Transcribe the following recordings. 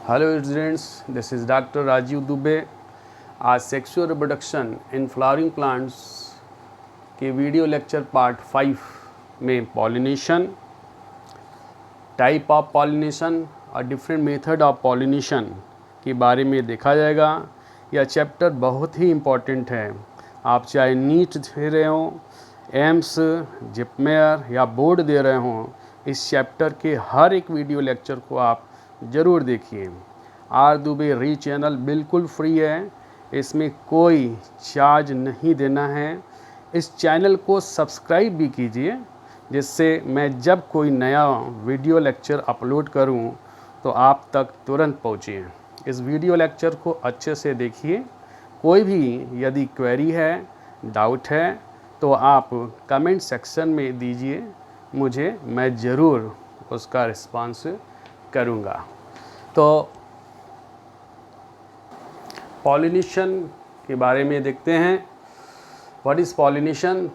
Hello students, this is doctor Rajeev Dubey. आज sexual reproduction in flowering plants के video lecture part 5 में pollination, type of pollination और different method of pollination के बारे में देखा जाएगा। यह चैप्टर बहुत ही इम्पॉर्टेंट है। आप चाहे नीट दे रहे हों, एम्स, जिपमेयर या बोर्ड दे रहे हों, इस चैप्टर के हर एक वीडियो लेक्चर को आप ज़रूर देखिए। आर दुबे री चैनल बिल्कुल फ्री है, इसमें कोई चार्ज नहीं देना है। इस चैनल को सब्सक्राइब भी कीजिए, जिससे मैं जब कोई नया वीडियो लेक्चर अपलोड करूं तो आप तक तुरंत पहुंचे। इस वीडियो लेक्चर को अच्छे से देखिए। कोई भी यदि क्वेरी है, डाउट है तो आप कमेंट सेक्शन में दीजिए मुझे, मैं ज़रूर उसका रिस्पांस करूँगा। तो पॉलिनेशन के बारे में देखते हैं। What is pollination?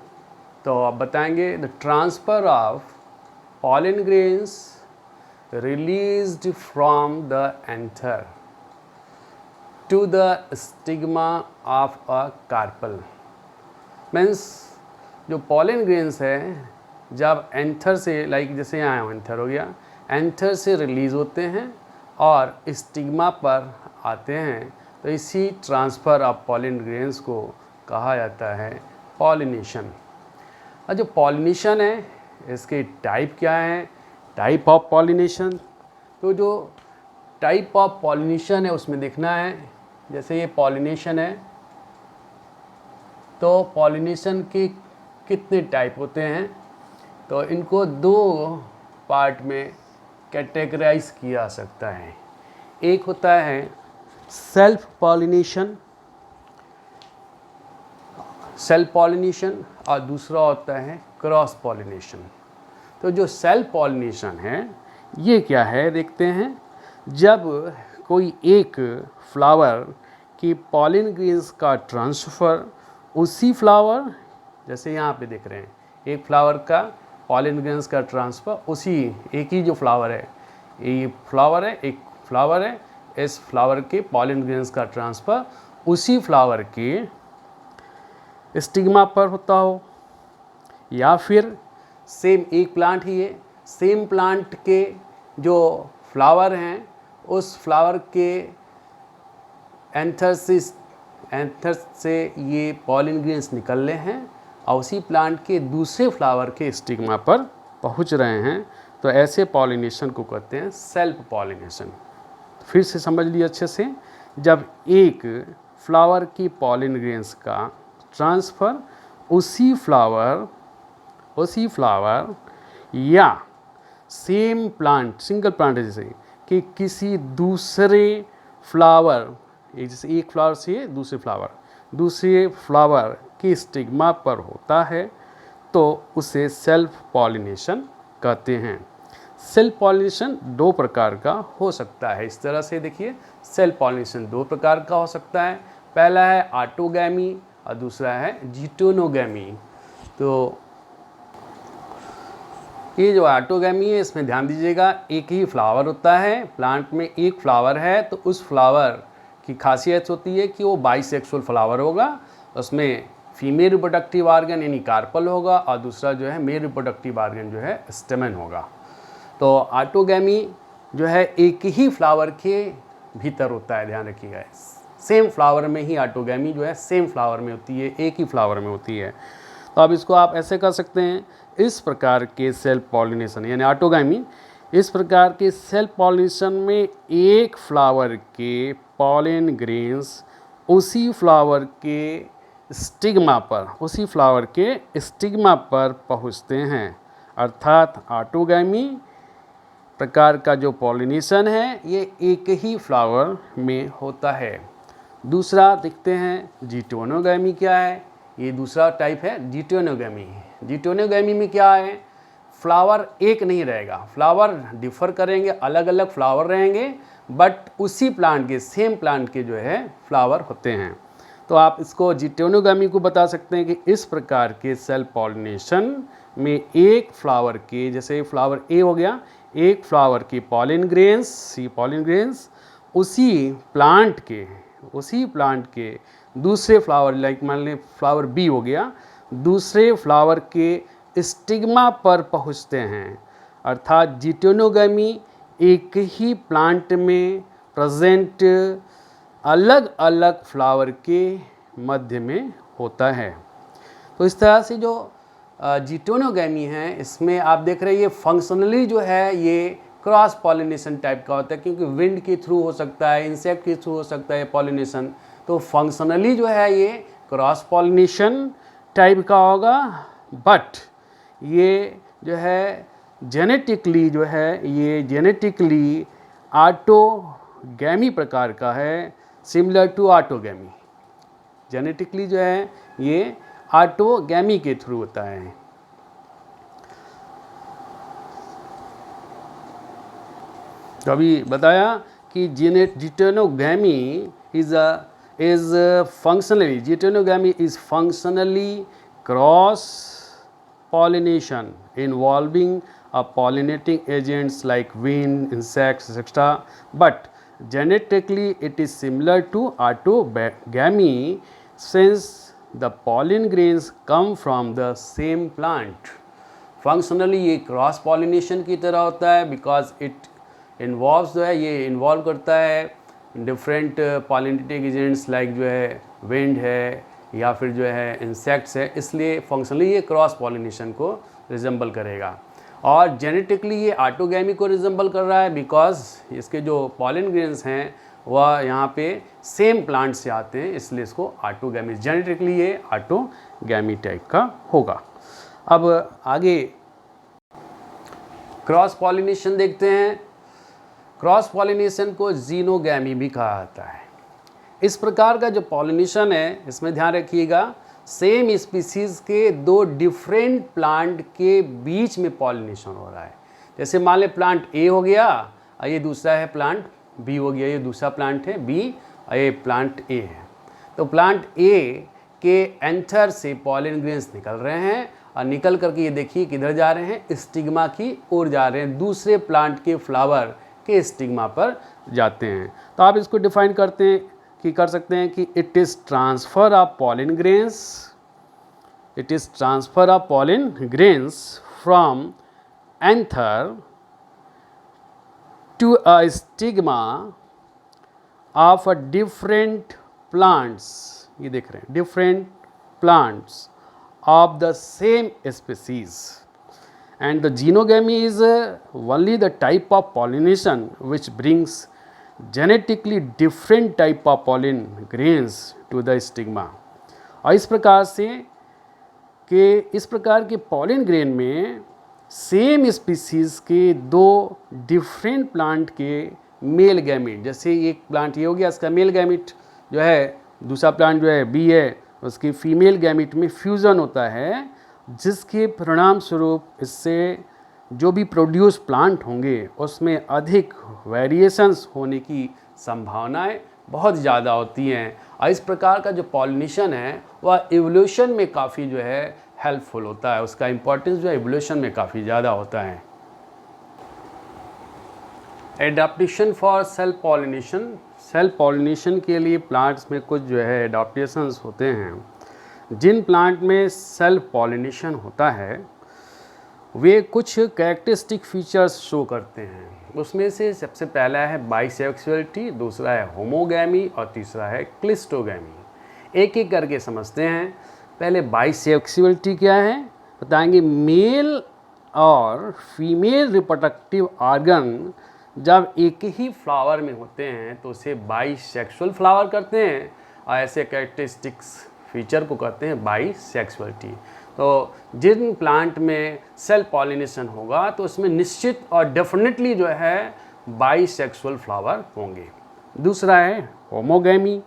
तो आप बताएंगे the transfer of pollen grains released from the anther to the stigma of a carpel. Means जो पॉलन ग्रेन्स है, जब एंथर से, लाइक जैसे यहाँ एंथर हो गया, एंथर से रिलीज़ होते हैं और स्टिग्मा पर आते हैं, तो इसी ट्रांसफ़र ऑफ पॉलन ग्रेन्स को कहा जाता है पॉलिनेशन। और जो पॉलिनेशन है, इसके टाइप क्या है? टाइप ऑफ पॉलिनेशन, तो जो टाइप ऑफ पॉलिनेशन है उसमें देखना है। जैसे ये पॉलिनेशन है, तो पॉलिनेशन के कितने टाइप होते हैं? तो इनको दो पार्ट में कैटेगराइज किया जा सकता है। एक होता है सेल्फ पॉलिनेशन और दूसरा होता है क्रॉस पॉलिनेशन। तो जो सेल्फ पॉलिनेशन है, ये क्या है देखते हैं। जब कोई एक फ्लावर की पॉलन ग्रेन्स का ट्रांसफ़र उसी फ्लावर, जैसे यहाँ पे देख रहे हैं, एक फ्लावर का पॉलन ग्रेन्स का ट्रांसफ़र उसी एक ही जो फ्लावर है, ये फ्लावर है, एक फ्लावर है, इस फ्लावर के पॉलन ग्रेन्स का ट्रांसफ़र उसी फ्लावर के स्टिग्मा पर होता हो, या फिर सेम एक प्लांट ही है, सेम प्लांट के जो फ्लावर हैं उस फ्लावर के एंथर से ये पॉलन ग्रेन्स निकल रहे हैं और उसी प्लांट के दूसरे फ्लावर के स्टिग्मा पर पहुंच रहे हैं, तो ऐसे पॉलिनेशन को कहते हैं सेल्फ पॉलिनेशन। फिर से समझ लिए अच्छे से। जब एक फ्लावर की पॉलन ग्रेन्स का ट्रांसफ़र उसी फ्लावर या सेम प्लांट, सिंगल प्लांट है जैसे कि किसी दूसरे फ्लावर, जैसे एक फ्लावर से दूसरे फ्लावर के स्टिग्मा पर होता है, तो उसे सेल्फ पॉलिनेशन कहते हैं। सेल्फ पॉलिनेशन दो प्रकार का हो सकता है। इस तरह से देखिए, सेल्फ पॉलिनेशन दो प्रकार का हो सकता है। पहला है ऑटोगैमी और दूसरा है जिटोनोगैमी। तो ये जो ऑटोगैमी है, इसमें ध्यान दीजिएगा, एक ही फ्लावर होता है, प्लांट में एक फ्लावर है, तो उस फ्लावर की खासियत होती है कि वो बाइसेक्सुअल फ्लावर होगा। उसमें फीमेल रिप्रोडक्टिव ऑर्गन यानी कार्पल होगा और दूसरा जो है मेल रिप्रोडक्टिव ऑर्गन जो है स्टेमन होगा। तो ऑटोगैमी जो है एक ही फ्लावर के भीतर होता है, ध्यान रखिएगा। सेम फ्लावर में ही ऑटोगैमी जो है सेम फ्लावर में होती है, एक ही फ्लावर में होती है। तो अब इसको आप ऐसे कर सकते हैं, इस प्रकार के सेल्फ पॉलिनेशन यानी ऑटोगैमी, इस प्रकार के सेल्फ पॉलिनेशन में एक फ्लावर के पॉलन ग्रेन्स उसी फ्लावर के स्टिग्मा पर पहुँचते हैं, अर्थात ऑटोगैमी प्रकार का जो पॉलिनेशन है ये एक ही फ्लावर में होता है। दूसरा देखते हैं जिटोनोगैमी क्या है। ये दूसरा टाइप है जिटोनोगैमी। जिटोनोगैमी में क्या है, फ्लावर एक नहीं रहेगा, फ्लावर डिफर करेंगे, अलग अलग फ्लावर रहेंगे, बट उसी प्लांट के, सेम प्लांट के जो है फ्लावर होते हैं। तो आप इसको जिटोनोगैमी को बता सकते हैं कि इस प्रकार के सेल्फ पॉलिनेशन में एक फ्लावर के, जैसे फ्लावर ए हो गया, एक फ्लावर की पॉलन ग्रेन्स उसी प्लांट के दूसरे फ्लावर, लाइक मान लें फ्लावर बी हो गया, दूसरे फ्लावर के स्टिग्मा पर पहुंचते हैं। अर्थात जिटेनोगामी एक ही प्लांट में प्रेजेंट अलग अलग फ्लावर के मध्य में होता है। तो इस तरह से जो जिटेनोगामी है, इसमें आप देख रहे हैं ये फंक्शनली जो है ये क्रॉस पॉलिनेशन टाइप का होता है, क्योंकि विंड के थ्रू हो सकता है, इंसेक्ट के थ्रू हो सकता है पॉलिनेशन। तो फंक्शनली जो है ये क्रॉस पॉलिनेशन टाइप का होगा, बट ये जो है जेनेटिकली जो है ये जेनेटिकली ऑटोगैमी प्रकार का है, सिमिलर टू ऑटोगैमी। जेनेटिकली जो है ये ऑटोगैमी के थ्रू होता है। तो अभी बताया कि जिटेनोगामी is functionally cross pollination involving pollinating agents like wind, insects, etc. But genetically it is similar to autogamy since the pollen grains come from the same plant. Functionally ये क्रॉस पॉलिनेशन की तरह होता है, बिकॉज इट इन्वॉल्व्स जो है ये involve करता है डिफरेंट पॉलिनेटिंग एजेंट्स लाइक जो है विंड है या फिर जो है इंसेक्ट्स है, इसलिए फंक्शनली ये क्रॉस पॉलिनेशन को रिजेंबल करेगा। और जेनेटिकली ये ऑटोगैमी को रिजेंबल कर रहा है, बिकॉज इसके जो पॉलन ग्रेन्स हैं वह यहाँ पे सेम प्लांट से आते हैं, इसलिए इसको ऑटोगैमी, जेनेटिकली ये ऑटोगैमी टाइप का होगा। अब आगे क्रॉस पॉलिनेशन देखते हैं। क्रॉस पॉलिनेशन को जीनोगैमी भी कहा जाता है। इस प्रकार का जो पॉलिनेशन है, इसमें ध्यान रखिएगा, सेम स्पीसीज के दो डिफरेंट प्लांट के बीच में पॉलिनेशन हो रहा है। जैसे मान लें प्लांट ए हो गया और ये दूसरा है प्लांट बी हो गया, ये दूसरा प्लांट है बी और ये प्लांट ए है। तो प्लांट ए के एंथर से पॉलन ग्रेन्स निकल रहे हैं और निकल करके ये देखिए किधर जा रहे हैं, स्टिग्मा की ओर जा रहे हैं, दूसरे प्लांट के फ्लावर के स्टिग्मा पर जाते हैं। तो आप इसको डिफाइन कर सकते हैं कि it is transfer of pollen grains, it is transfer of pollen grains from anther to a stigma of a different plants. ये देख रहे हैं, different plants of the same species, and the genogamy is only the type of pollination which brings genetically different type of pollen grains to the stigma। और इस प्रकार के pollen grain में same species के दो डिफरेंट प्लांट के male gamete, जैसे एक प्लांट ये हो गया, इसका मेल गैमिट जो है, दूसरा प्लांट जो है बी है, उसकी फीमेल गैमिट में फ्यूज़न होता है, जिसके परिणाम स्वरूप इससे जो भी प्रोड्यूस प्लांट होंगे उसमें अधिक वेरिएशंस होने की संभावनाएं बहुत ज़्यादा होती हैं। और इस प्रकार का जो पॉलिनेशन है वह इवोल्यूशन में काफ़ी जो है हेल्पफुल होता है, उसका इम्पोर्टेंस जो है इवोल्यूशन में काफ़ी ज़्यादा होता है। Adaptation for self pollination, self pollination के लिए प्लांट्स में कुछ जो है एडाप्टेशंस होते हैं। जिन प्लांट में सेल्फ पॉलिनेशन होता है वे कुछ कैरेक्टरिस्टिक फीचर्स शो करते हैं। उसमें से सबसे पहला है बाइसेक्सुअलिटी, दूसरा है होमोगैमी और तीसरा है क्लिस्टोगैमी। एक एक करके समझते हैं। पहले बाइसेक्सुअलिटी क्या है बताएंगे। मेल और फीमेल रिप्रोडक्टिव ऑर्गन जब एक ही फ्लावर में होते हैं तो उसे बाइसेक्सुअल फ्लावर करते हैं, और ऐसे कैरेक्टरिस्टिक्स फीचर को कहते हैं बाइसेक्सुअलिटी। तो जिन प्लांट में सेल्फ पॉलिनेशन होगा तो उसमें निश्चित और डेफिनेटली जो है बाइसेक्सुअल फ्लावर होंगे। दूसरा है होमोगैमी।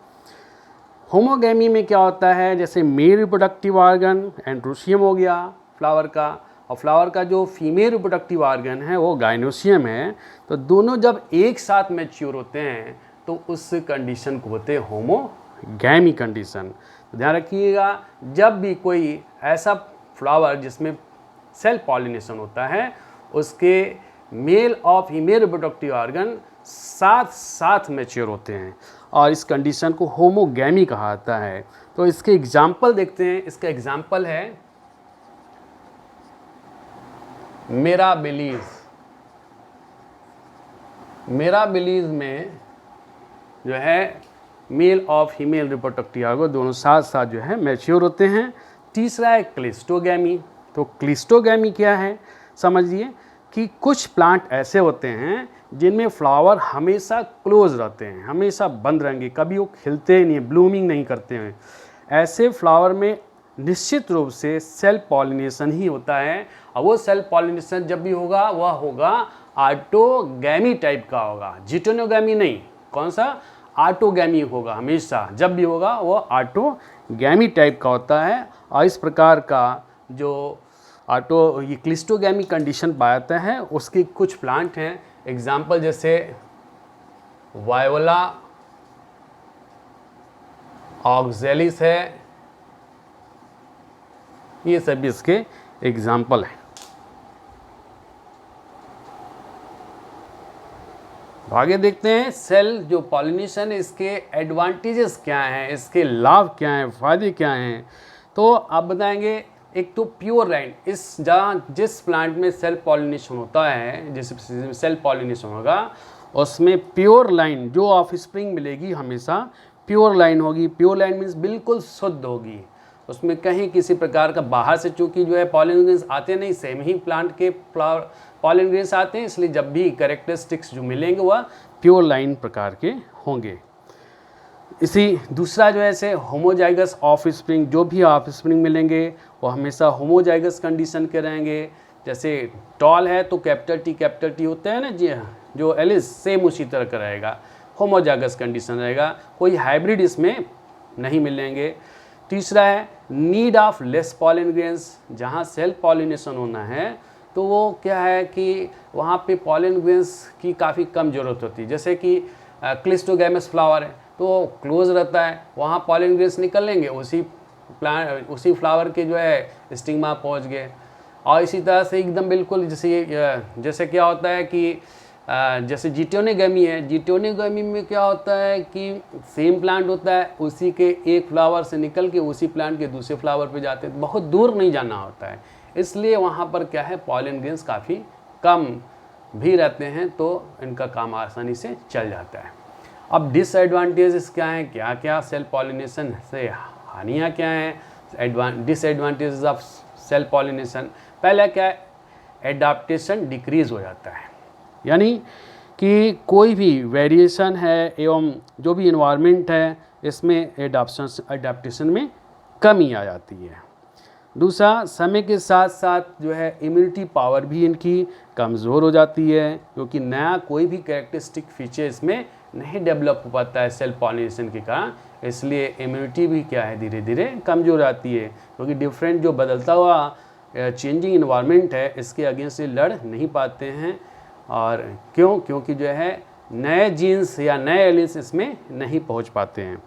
होमोगैमी में क्या होता है, जैसे मेल रिप्रोडक्टिव ऑर्गन एंड्रोसियम हो गया फ्लावर का, और फ्लावर का जो फीमेल रिप्रोडक्टिव ऑर्गन है वो गाइनोसियम है। तो दोनों जब एक साथ मैच्योर होते हैं तो उस कंडीशन को होते हैं होमोगैमी कंडीशन। तो ध्यान रखिएगा, जब भी कोई ऐसा फ्लावर जिसमें सेल्फ पॉलिनेशन होता है उसके मेल और फीमेल रिप्रोडक्टिव ऑर्गन साथ साथ मैच्योर होते हैं और इस कंडीशन को होमोगैमी कहा जाता है। तो इसके एग्जाम्पल देखते हैं। इसका एग्जाम्पल है मिराबिलीज। मिराबिलीज में जो है मेल और फीमेल रिप्रोडक्टिव ऑर्गन दोनों साथ साथ जो है मैच्योर होते हैं। तीसरा है क्लिस्टोगैमी। तो क्लिस्टोगैमी क्या है समझिए कि कुछ प्लांट ऐसे होते हैं जिनमें फ्लावर हमेशा क्लोज रहते हैं, हमेशा बंद रहेंगे, कभी वो खिलते नहीं, ब्लूमिंग नहीं करते हैं। ऐसे फ्लावर में निश्चित रूप से सेल्फ पॉलिनेशन ही होता है और वो सेल्फ पॉलिनेशन जब भी होगा वह होगा ऑटोगैमी टाइप का होगा, जिटोनोगैमी नहीं। कौन सा? ऑटोगैमी होगा, हमेशा जब भी होगा वो ऑटोगैमी टाइप का होता है। और इस प्रकार का जो ये क्लिस्टोगैमी कंडीशन पाया जाता है उसके कुछ प्लांट हैं। एग्जाम्पल जैसे वायोला ऑक्जेलिस है, ये सभी इसके एग्जाम्पल हैं। आगे देखते हैं सेल जो पॉलिनेशन है इसके एडवांटेजेस क्या हैं, इसके लाभ क्या हैं, फायदे क्या हैं। तो आप बताएंगे एक तो प्योर लाइन, इस जहाँ जिस प्लांट में सेल्फ पॉलिनेशन होता है, जिस सेल्फ पॉलिनेशन होगा उसमें प्योर लाइन जो ऑफस्प्रिंग मिलेगी हमेशा प्योर लाइन होगी। प्योर लाइन मीन्स बिल्कुल शुद्ध होगी, उसमें कहीं किसी प्रकार का बाहर से चूँकि जो है पॉलन ग्रेन्स आते नहीं, सेम ही प्लांट के फ्लावर पॉलन ग्रेन्स आते हैं, इसलिए जब भी कैरेक्टरिस्टिक्स जो मिलेंगे वह प्योर लाइन प्रकार के होंगे। इसी दूसरा जो है से होमोजाइगस ऑफ स्प्रिंग, जो भी ऑफ स्प्रिंग मिलेंगे वो हमेशा होमोजाइगस कंडीशन के रहेंगे। जैसे टॉल है तो कैपिटल टी होता है ना जी, जो एलिस सेम उसी तरह का रहेगा, होमोजाइगस कंडीशन रहेगा, कोई हाइब्रिड इसमें नहीं मिलेंगे। तीसरा है need of less pollen grains, जहाँ सेल्फ पॉलिनेशन होना है तो वो क्या है कि वहाँ पे पॉलन ग्रेन्स की काफ़ी कम ज़रूरत होती है। जैसे कि क्लिस्टोगैमस फ्लावर है तो क्लोज रहता है, वहाँ पॉलन ग्रेन्स निकलेंगे, उसी फ्लावर के जो है स्टिग्मा पहुँच गए। और इसी तरह से एकदम बिल्कुल जैसे क्या होता है कि जैसे जिटोनोगैमी है, जिटोनोगैमी में क्या होता है कि सेम प्लांट होता है, उसी के एक फ्लावर से निकल के उसी प्लांट के दूसरे फ्लावर पे जाते हैं, बहुत दूर नहीं जाना होता है, इसलिए वहाँ पर क्या है पॉलन ग्रेन्स काफ़ी कम भी रहते हैं, तो इनका काम आसानी से चल जाता है। अब डिसएडवांटेजेस क्या हैं, क्या क्या सेल्फ पॉलिनेशन से हानियाँ क्या हैं, डिसएडवांटेजेस ऑफ सेल्फ पॉलिनेशन। पहला क्या है, एडाप्टेशन डिक्रीज़ हो जाता है, यानी कि कोई भी वेरिएशन है एवं जो भी इन्वायरमेंट है इसमें एडाप्टेशन में कमी आ जाती है। दूसरा, समय के साथ साथ जो है इम्यूनिटी पावर भी इनकी कमज़ोर हो जाती है, क्योंकि नया कोई भी कैरेक्टरिस्टिक फीचर इसमें नहीं डेवलप हो पाता है सेल्फ पॉलिनेशन के कारण, इसलिए इम्यूनिटी भी क्या है धीरे धीरे कमज़ोर आती है, क्योंकि डिफरेंट जो बदलता हुआ चेंजिंग इन्वायरमेंट है इसके अगेंस्ट से लड़ नहीं पाते हैं। और क्योंकि जो है नए जीन्स या नए एलियंस इसमें नहीं पहुंच पाते हैं।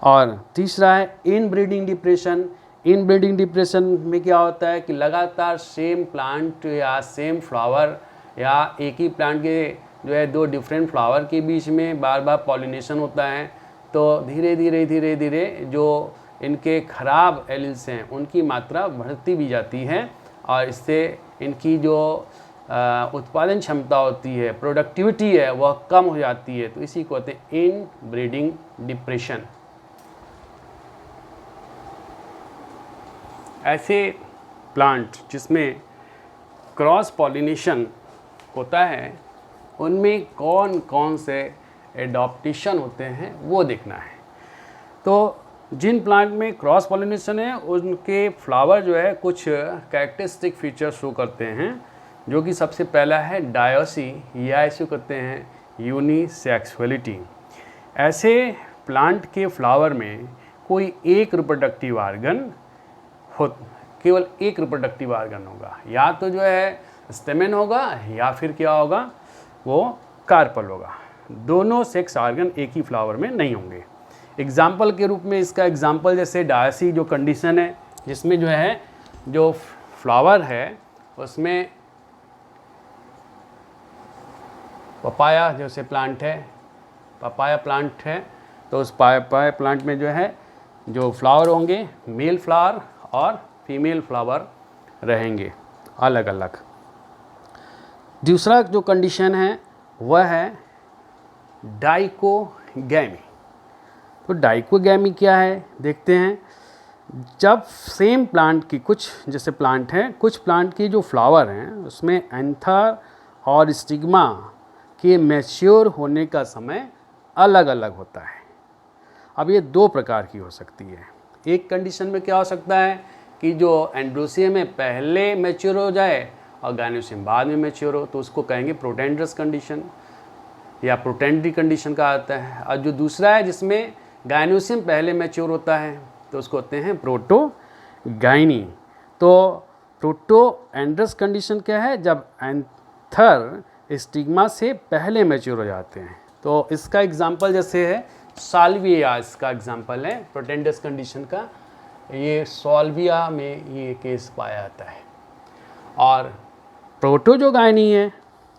और तीसरा है इनब्रीडिंग डिप्रेशन। इनब्रीडिंग डिप्रेशन में क्या होता है कि लगातार सेम प्लांट या सेम फ्लावर या एक ही प्लांट के जो है दो डिफरेंट फ्लावर के बीच में बार बार पॉलिनेशन होता है, तो धीरे धीरे जो इनके ख़राब एलियंस हैं उनकी मात्रा बढ़ती भी जाती है और इससे इनकी जो उत्पादन क्षमता होती है, प्रोडक्टिविटी है, वह कम हो जाती है, तो इसी को कहते हैं इनब्रीडिंग डिप्रेशन। ऐसे प्लांट जिसमें क्रॉस पॉलिनेशन होता है उनमें कौन कौन से एडॉप्टेशन होते हैं वो देखना है। तो जिन प्लांट में क्रॉस पॉलिनेशन है उनके फ्लावर जो है कुछ कैरेक्टरिस्टिक फीचर शो करते हैं, जो कि सबसे पहला है डायोसी या इसे कहते हैं यूनिसेक्सुअलिटी। ऐसे प्लांट के फ्लावर में कोई एक रिप्रोडक्टिव आर्गन केवल एक रिप्रोडक्टिव आर्गन होगा, या तो जो है स्टेमेन होगा या फिर क्या होगा वो कार्पल होगा, दोनों सेक्स आर्गन एक ही फ्लावर में नहीं होंगे। एग्जाम्पल के रूप में इसका एग्जाम्पल जैसे डायसी जो कंडीशन है जिसमें जो है जो फ्लावर है उसमें पपाया जैसे प्लांट है, पपाया प्लांट है, तो उस पपाया प्लांट में जो है जो फ्लावर होंगे मेल फ्लावर और फीमेल फ्लावर रहेंगे अलग अलग। दूसरा जो कंडीशन है वह है डाइकोगैमी। तो डाइकोगैमी क्या है देखते हैं। जब सेम प्लांट की कुछ जैसे प्लांट हैं, कुछ प्लांट की जो फ्लावर हैं उसमें एंथर और स्टिग्मा के मैच्योर होने का समय अलग अलग होता है। अब ये दो प्रकार की हो सकती है। एक कंडीशन में क्या हो सकता है कि जो एंड्रोसियम में पहले मैच्योर हो जाए और गायनोसियम बाद में मैच्योर हो, तो उसको कहेंगे प्रोटेंडरस कंडीशन या प्रोटेंडरी कंडीशन कहा जाता है। और जो दूसरा है जिसमें गायनोसियम पहले मैच्योर होता है तो उसको होते हैं प्रोटोगाइनी। तो प्रोटोएंड्रस कंडीशन क्या है, जब एंथर स्टिग्मा से पहले मैच्योर हो जाते हैं। तो इसका एग्जांपल जैसे है साल्विया, इसका एग्जांपल है प्रोटेंडरस कंडीशन का, ये साल्विया में ये केस पाया जाता है। और प्रोटोजोगाइनी है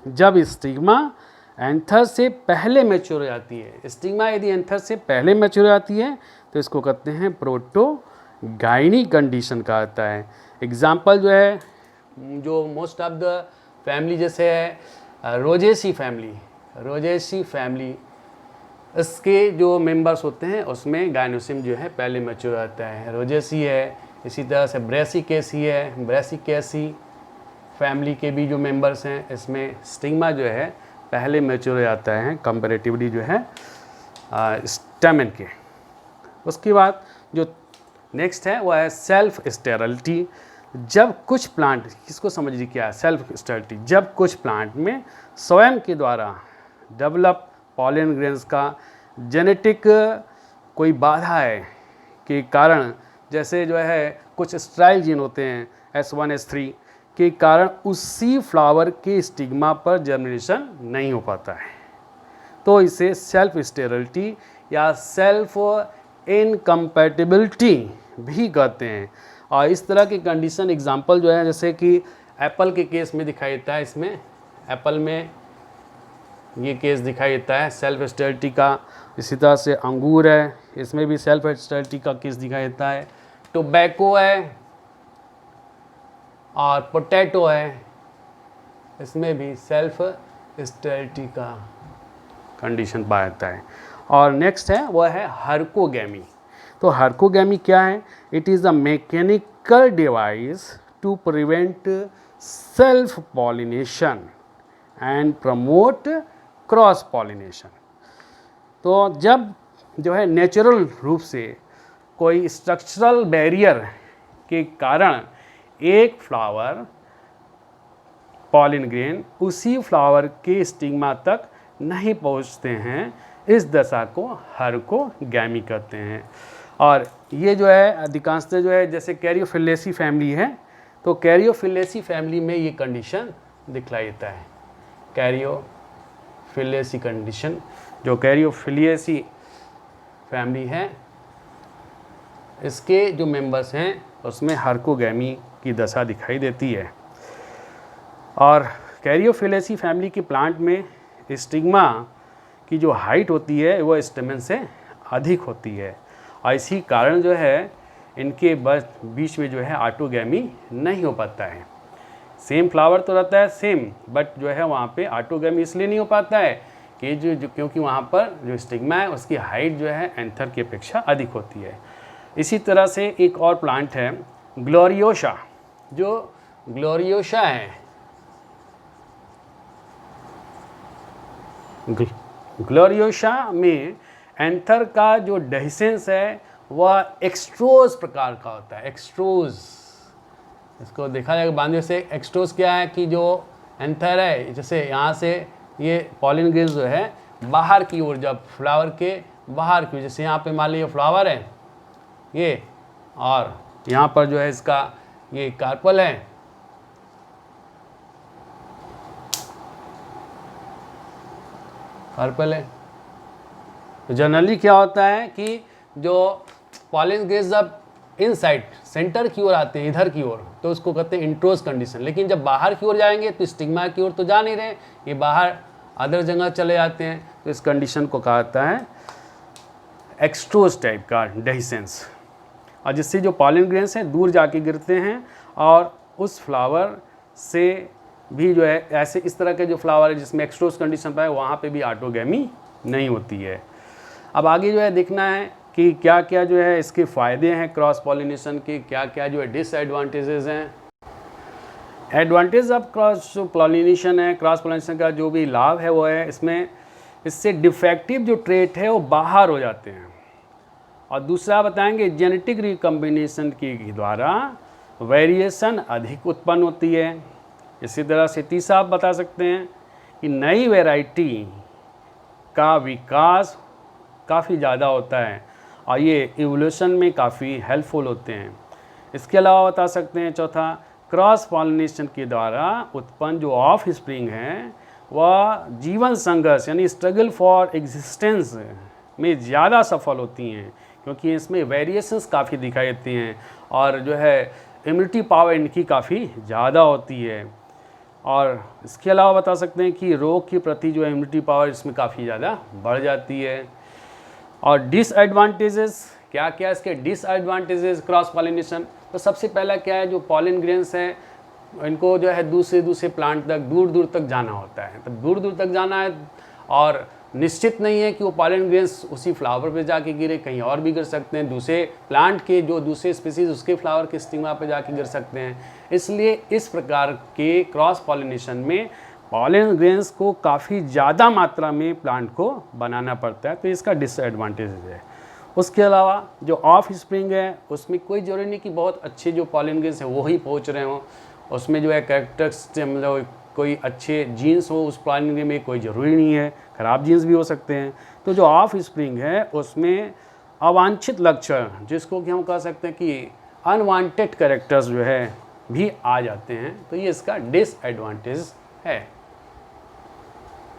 जब स्टिग्मा एंथर से पहले मैच्योर हो जाती है। स्टिग्मा यदि एंथर से पहले मैच्योर हो जाती है तो इसको कहते हैं प्रोटोगाइनी कंडीशन कहा जाता है। एग्जाम्पल जो है जो मोस्ट ऑफ द फैमिली जैसे है रोजेसी फैमिली, इसके जो मेंबर्स होते हैं उसमें गायनोसियम जो है पहले मैच्योर हो जाता है, रोजेसी है। इसी तरह से ब्रेसिकेसी है, ब्रेसिकेसी फैमिली के भी जो मेंबर्स हैं इसमें स्टिग्मा जो है पहले मैच्योर हो जाता है कंपैरेटिवली जो है स्टेमन के। उसके बाद जो नेक्स्ट है वह है सेल्फ स्टेरिलिटी। जब कुछ प्लांट, किसको समझिए क्या है सेल्फ स्टेरिलिटी, जब कुछ प्लांट में स्वयं के द्वारा डेवलप पॉलन ग्रेन्स का जेनेटिक कोई बाधा है के कारण, जैसे जो है कुछ स्ट्राइल जीन होते हैं S1 S3 के कारण उसी फ्लावर के स्टिग्मा पर जर्मिनेशन नहीं हो पाता है, तो इसे सेल्फ स्टेरिलिटी या सेल्फ इनकम्पैटिबिलिटी भी कहते हैं। और इस तरह की कंडीशन एग्जांपल जो है जैसे कि एप्पल के केस में दिखाई देता है, इसमें एप्पल में ये केस दिखाई देता है सेल्फ स्टेरिलिटी का। इसी तरह से अंगूर है, इसमें भी सेल्फ स्टेरिलिटी का केस दिखाई देता है। टोबैको है और पोटैटो है, इसमें भी सेल्फ स्टेरिलिटी का कंडीशन पाया जाता है। और नेक्स्ट है वह है हर्कोगैमी। तो हर्कोगैमी क्या है, it is a mechanical device to prevent self pollination and promote cross pollination. तो जब जो है नेचुरल रूप से कोई स्ट्रक्चरल बैरियर के कारण एक फ्लावर पॉलिन ग्रेन उसी फ्लावर के स्टिग्मा तक नहीं पहुंचते हैं, इस दशा को हर्कोगैमी कहते हैं। और ये जो है अधिकांशतः जो है जैसे कैरियोफिलेसी फैमिली है, तो कैरियोफिलेसी फैमिली में ये कंडीशन दिखलाई देता है। कैरियोफिलेसी कंडीशन, जो कैरियोफिलिएसी फैमिली है इसके जो मेंबर्स हैं उसमें हर्कोगैमी की दशा दिखाई देती है। और कैरियोफिलेसी फैमिली के प्लांट में स्टिग्मा की जो हाइट होती है वह स्टेमन से अधिक होती है, और इसी कारण जो है इनके बीच में जो है ऑटोगैमी नहीं हो पाता है। सेम फ्लावर तो रहता है सेम, बट जो है वहाँ पे ऑटोगैमी इसलिए नहीं हो पाता है कि जो क्योंकि वहाँ पर जो स्टिग्मा है उसकी हाइट जो है एंथर की अपेक्षा अधिक होती है। इसी तरह से एक और प्लांट है ग्लोरियोसा। जो ग्लोरियोसा है, ग्लोरियोसा में एंथर का जो डेहिसेंस है वह एक्सट्रोज प्रकार का होता है। एक्सट्रोज, इसको देखा जाएगा बांधे से। एक्सट्रोज क्या है कि जो एंथर है जैसे यहाँ से ये पॉलिन ग्रेन्स जो है बाहर की ओर, जब फ्लावर के बाहर की, जैसे यहाँ पे मान लीजिए फ्लावर है ये, और यहाँ पर जो है इसका ये कार्पल है, कार्पल है। तो जनरली क्या होता है कि जो पॉलिन ग्रेन्स जब इनसाइड सेंटर की ओर आते हैं, इधर की ओर, तो उसको कहते हैं इंट्रोज कंडीशन। लेकिन जब बाहर की ओर जाएंगे तो स्टिग्मा की ओर तो जा नहीं रहे, ये बाहर अदर जगह चले जाते हैं, तो इस कंडीशन को कहा जाता है एक्सट्रोज टाइप का डेहिसेंस, और जिससे जो पॉलन ग्रेन्स हैं दूर जाके गिरते हैं और उस फ्लावर से भी जो है ऐसे इस तरह के जो फ्लावर है जिसमें एक्सट्रोज कंडीशन पर है वहाँ पे भी ऑटोगैमी नहीं होती है। अब आगे जो है देखना है कि क्या क्या जो है इसके फ़ायदे हैं क्रॉस पॉलिनेशन के, क्या क्या जो है डिसएडवांटेजेस हैं। एडवांटेज ऑफ क्रॉस पॉलिनेशन है, क्रॉस पॉलिनेशन का जो भी लाभ है वो है इससे डिफेक्टिव जो ट्रेट है वो बाहर हो जाते हैं। और दूसरा बताएंगे जेनेटिक रिकम्बिनेशन के द्वारा वेरिएशन अधिक उत्पन्न होती है। इसी तरह से तीसरा आप बता सकते हैं कि नई वैरायटी का विकास काफ़ी ज़्यादा होता है और ये इवोल्यूशन में काफ़ी हेल्पफुल होते हैं। इसके अलावा बता सकते हैं चौथा, क्रॉस पॉलिनेशन के द्वारा उत्पन्न जो ऑफ स्प्रिंग हैं वह जीवन संघर्ष यानी स्ट्रगल फॉर एग्जिस्टेंस में ज़्यादा सफल होती हैं, क्योंकि इसमें वेरिएशंस काफ़ी दिखाई देती हैं और जो है इम्यूनिटी पावर इनकी काफ़ी ज़्यादा होती है। और इसके अलावा बता सकते हैं कि रोग के प्रति जो इम्यूनिटी पावर इसमें काफ़ी ज़्यादा बढ़ जाती है। और डिसएडवांटेजेस, क्या क्या इसके डिसएडवांटेजेस क्रॉस पॉलिनेशन, तो सबसे पहला क्या है, जो पॉलन ग्रेन्स हैं इनको जो है दूसरे प्लांट तक दूर तक जाना होता है। तो दूर तक जाना है और निश्चित नहीं है कि वो पॉलन ग्रेन्स उसी फ्लावर पे जाके गिरे, कहीं और भी गिर सकते हैं, दूसरे प्लांट के जो दूसरे स्पीसीज उसके फ्लावर के स्टिग्मा पे जाके गिर सकते हैं। इसलिए इस प्रकार के क्रॉस पॉलिनेशन में पॉलन ग्रेन्स को काफ़ी ज़्यादा मात्रा में प्लांट को बनाना पड़ता है, तो इसका डिसएडवांटेज है। उसके अलावा जो ऑफ स्प्रिंग है उसमें कोई ज़रूरी नहीं कि बहुत अच्छे जो पॉलन ग्रेन्स हैं वो ही पहुँच रहे हों, उसमें जो है कैरेक्टर्स मतलब कोई अच्छे जीन्स हो उस पॉलन ग्रेन में, कोई ज़रूरी नहीं है, ख़राब जीन्स भी हो सकते हैं। तो जो ऑफ स्प्रिंग है उसमें अवांछित लक्षण, जिसको कि हम कह सकते हैं कि अनवांटेड कैरेक्टर्स जो है भी आ जाते हैं, तो ये इसका डिसएडवांटेज है।